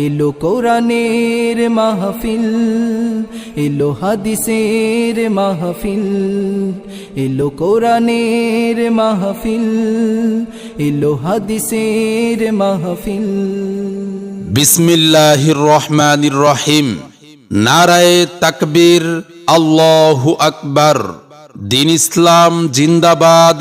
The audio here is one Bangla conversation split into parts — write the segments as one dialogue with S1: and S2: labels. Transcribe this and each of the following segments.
S1: এলো কোরআনের মাহফিল, এলো হাদিসের মাহফিল, এলো কোরআনের মাহফিল, এলো হাদিসের মাহফিল।
S2: বিসমিল্লাহির রহমানির রহিম। নারায়ে তাকবীর, আল্লাহু আকবার। দিন ইসলাম জিন্দাবাদ,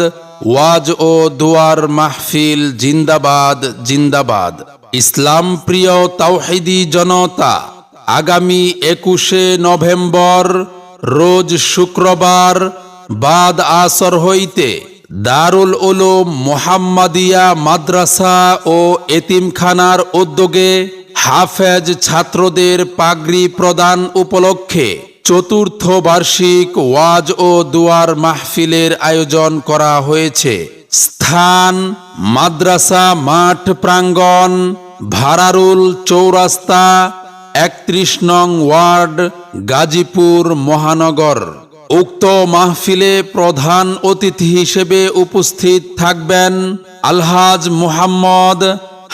S2: ওয়াজ ও দুয়ার মাহফিল জিন্দাবাদ জিন্দাবাদ। ইসলাম প্রিয় তাওহীদি জনতা, আগামী 21শে নভেম্বর রোজ শুক্রবার বাদ আসর হইতে দারুল উলুম মুহাম্মাদিয়া মাদ্রাসা ও এতিমখানার উদ্যোগে হাফেজ ছাত্রদের পাগড়ি প্রদান উপলক্ষে চতুর্থ বার্ষিক ওয়াজ ও দুয়ার মাহফিলের আয়োজন করা হয়েছে। স্থান মাদ্রাসা মাঠ প্রাঙ্গণ, ভারারুল চৌরাস্তা, 31 নং ওয়ার্ড, গাজীপুর মহানগর। উক্ত মাহফিলে প্রধান অতিথি হিসেবে উপস্থিত থাকবেন আলহাজ মুহাম্মদ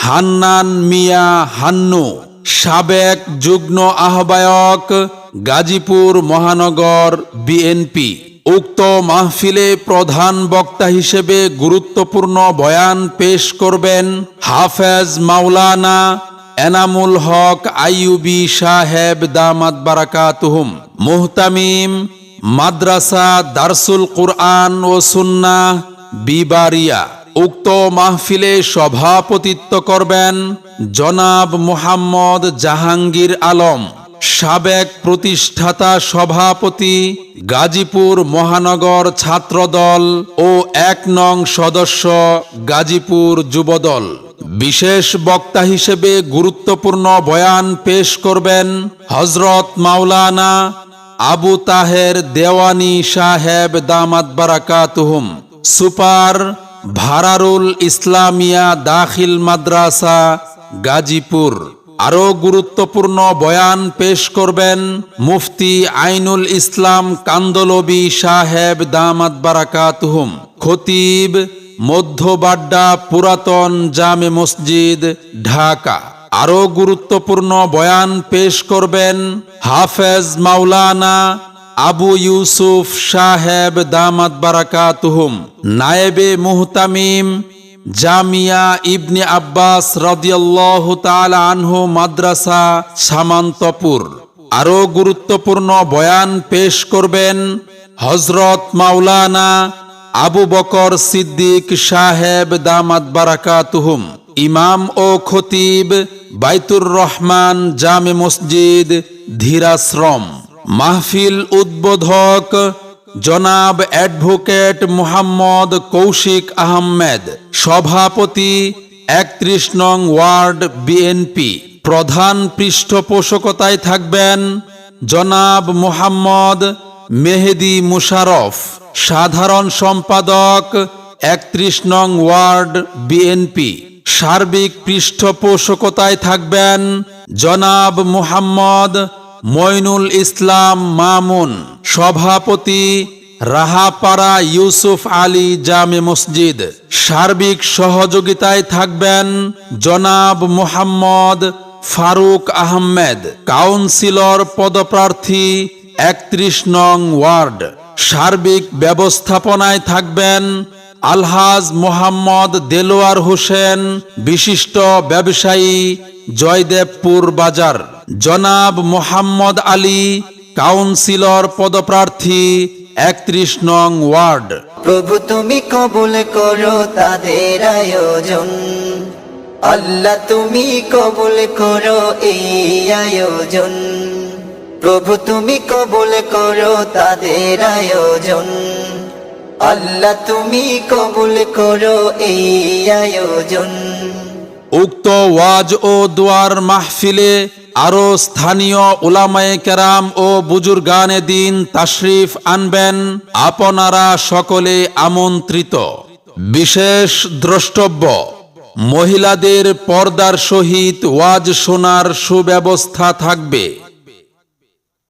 S2: হান্নান মিয়া হান্নু, সাবেক যুগ্ম আহ্বায়ক, গাজীপুর মহানগর বিএনপি। উক্ত মাহফিলে প্রধান বক্তা হিসেবে গুরুত্বপূর্ণ বয়ান পেশ করবেন হাফেজ মাওলানা এনামুল হক আইয়ুবী সাহেব দামাত বারাকাতুহুম, মুহতামিম মাদ্রাসা দারসুল কুরআন ও সুন্নাহ বিবারিয়া। উক্ত মাহফিলে সভাপতিত্ব করবেন জনাব মুহাম্মদ জাহাঙ্গীর আলম, সাবেক প্রতিষ্ঠাতা সভাপতি, গাজীপুর মহানগর ছাত্রদল ও 1 নং সদস্য, গাজীপুর যুবদল। বিশেষ বক্তা হিসেবে গুরুত্বপূর্ণ বয়ান পেশ করবেন হযরত মাওলানা আবু তাহের দেওয়ানি সাহেব দামাত বারাকাতুহুম, সুপার, ভারারুল ইসলামিয়া দাখিল মাদ্রাসা, গাজীপুর। আরও গুরুত্বপূর্ণ বয়ান পেশ করবেন মুফতি আইনুল ইসলাম কান্দলবী সাহেব দামাত বারাকাতুহুম, খতিব, মধ্যবাড্ডা পুরাতন জামে মসজিদ, ঢাকা। আরও গুরুত্বপূর্ণ বয়ান পেশ করবেন হাফেজ মাওলানা আবু ইউসুফ সাহেব দামাত বারাকাতুহুম, নায়েবে মুহতামিম, জামিয়া ইবনে আব্বাস রাদিয়াল্লাহু তাআলা আনহু মাদ্রাসা, সামান্তপুর। আরও গুরুত্বপূর্ণ বয়ান পেশ করবেন হযরত মাওলানা আবু বকর সিদ্দিক সাহেব দামাত বারাকাতুহুম, ইমাম ও খতিব, বাইতুর রহমান জামে মসজিদ, ধীরাশ্রম। মাহফিল উদ্বোধক জনাব অ্যাডভোকেট মুহাম্মদ কৌশিক আহমেদ, সভাপতি, 31 নং ওয়ার্ড বিএনপি। প্রধান পৃষ্ঠপোষকতায় থাকবেন জনাব মুহাম্মদ মেহেদি মুশারফ, সাধারণ সম্পাদক, 31 নং ওয়ার্ড বিএনপি। সার্বিক পৃষ্ঠপোষকতায় থাকবেন জনাব মুহাম্মদ মইনুল ইসলাম মামুন, সভাপতি, রাহাপাড়া ইউসুফ আলী জামে মসজিদ। সার্বিক সহযোগিতায় থাকবেন জনাব মুহাম্মদ ফারুক আহমেদ, কাউন্সিলর পদপ্রার্থী, 31 নং ওয়ার্ড। সার্বিক ব্যবস্থাপনায় থাকবেন আলহাজ মোহাম্মদ দেলোয়ার হোসেন, বিশিষ্ট ব্যবসায়ী, জয়দেবপুর বাজার। জনাব মোহাম্মদ আলী, কাউন্সিলর পদপ্রার্থী, 31 নং ওয়ার্ড।
S3: প্রভু তুমি কবুল করো তাদের আয়োজন, আল্লাহ তুমি কবুল করো এই আয়োজন। প্রভু তুমি কবুল করো তাদের আয়োজন, আল্লাহ তুমি কবুল করো এই আয়োজন।
S2: উক্ত ওয়াজ ও দুয়ার মাহফিলে আরো স্থানীয় উলামায়ে কেরাম ও বুজুর্গানে দিন তাশরিফ আনবেন। আপনারা সকলে আমন্ত্রিত। বিশেষ দ্রষ্টব্য, মহিলাদের পর্দার সহিত ওয়াজ শোনার সুব্যবস্থা থাকবে।